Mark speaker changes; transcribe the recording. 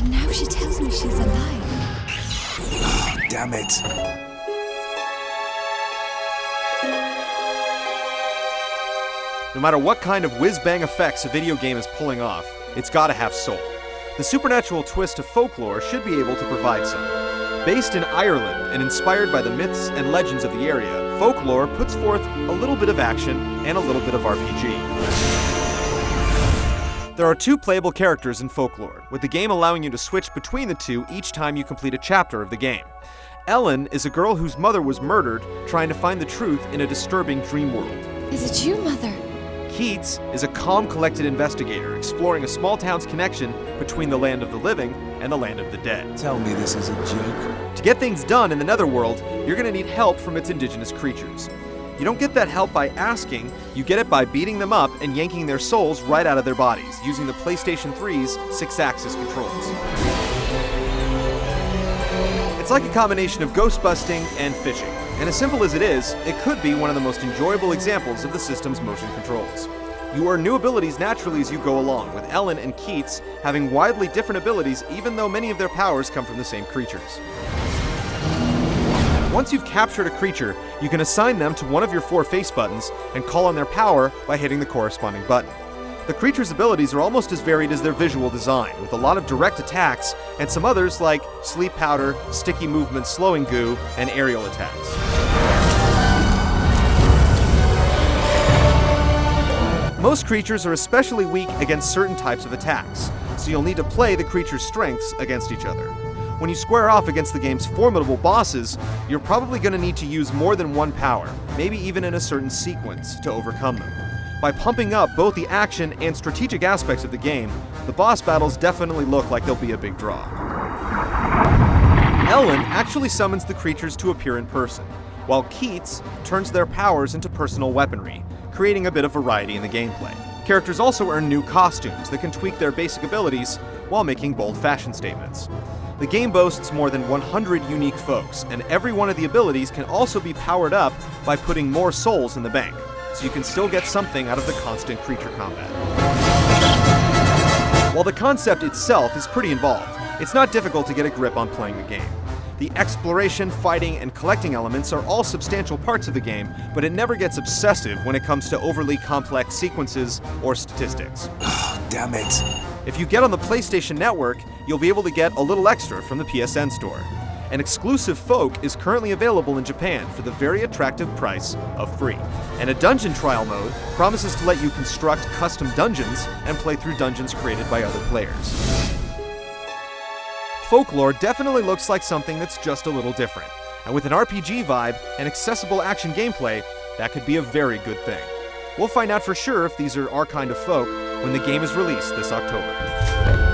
Speaker 1: And now she tells me she's alive.
Speaker 2: Damn it.
Speaker 3: No matter what kind of whiz-bang effects a video game is pulling off, it's gotta have soul. The supernatural twist of Folklore should be able to provide some. Based in Ireland and inspired by the myths and legends of the area, Folklore puts forth a little bit of action and a little bit of RPG. There are 2 playable characters in Folklore, with the game allowing you to switch between the 2 each time you complete a chapter of the game. Ellen is a girl whose mother was murdered, trying to find the truth in a disturbing dream world.
Speaker 1: Is it you, Mother?
Speaker 3: Keats is a calm, collected investigator exploring a small town's connection between the land of the living and the land of the dead.
Speaker 2: Tell me this is a joke.
Speaker 3: To get things done in the Netherworld, you're going to need help from its indigenous creatures. You don't get that help by asking, you get it by beating them up and yanking their souls right out of their bodies, using the PlayStation 3's 6-axis controls. It's like a combination of ghost busting and fishing, and as simple as it is, it could be one of the most enjoyable examples of the system's motion controls. You earn new abilities naturally as you go along, with Ellen and Keats having widely different abilities even though many of their powers come from the same creatures. Once you've captured a creature, you can assign them to one of your 4 face buttons and call on their power by hitting the corresponding button. The creature's abilities are almost as varied as their visual design, with a lot of direct attacks and some others like sleep powder, sticky movement, slowing goo, and aerial attacks. Most creatures are especially weak against certain types of attacks, so you'll need to play the creature's strengths against each other. When you square off against the game's formidable bosses, you're probably going to need to use more than one power, maybe even in a certain sequence, to overcome them. By pumping up both the action and strategic aspects of the game, the boss battles definitely look like they'll be a big draw. Ellen actually summons the creatures to appear in person, while Keats turns their powers into personal weaponry, creating a bit of variety in the gameplay. Characters also earn new costumes that can tweak their basic abilities while making bold fashion statements. The game boasts more than 100 unique folks, and every one of the abilities can also be powered up by putting more souls in the bank, so you can still get something out of the constant creature combat. While the concept itself is pretty involved, it's not difficult to get a grip on playing the game. The exploration, fighting, and collecting elements are all substantial parts of the game, but it never gets obsessive when it comes to overly complex sequences or statistics.
Speaker 2: Damn it.
Speaker 3: If you get on the PlayStation Network, you'll be able to get a little extra from the PSN store. An exclusive Folk is currently available in Japan for the very attractive price of free. And a dungeon trial mode promises to let you construct custom dungeons and play through dungeons created by other players. Folklore definitely looks like something that's just a little different. And with an RPG vibe and accessible action gameplay, that could be a very good thing. We'll find out for sure if these are our kind of folk when the game is released this October.